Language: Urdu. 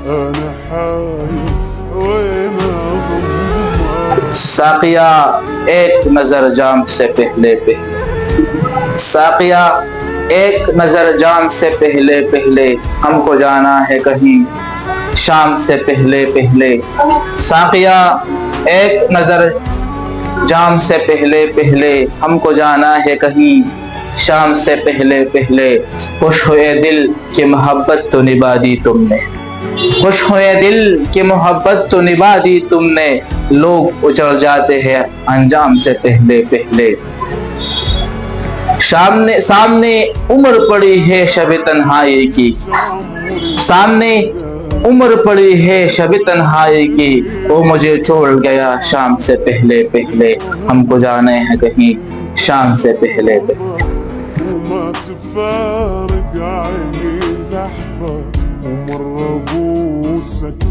انا حاير وين اضمك. ساقیا ایک نظر جام سے پہلے ساقیا ایک نظر جام سے پہلے ہم کو جانا ہے کہیں شام سے پہلے ساقیا ایک نظر جام سے پہلے ہم کو جانا ہے کہیں شام سے پہلے خوش ہوئے دل کی محبت تو نبھا دی تم نے خوش ہوئے دل کی محبت تو نبھا دی تم نے لوگ اجڑ جاتے ہیں انجام سے پہلے سامنے عمر پڑی ہے شب تنہائی کی سامنے عمر پڑی ہے شب تنہائی کی وہ مجھے چھوڑ گیا شام سے پہلے ہم کو جانے ہیں کہیں شام سے پہلے وما تفارق عيني لحظة ومرة بوسك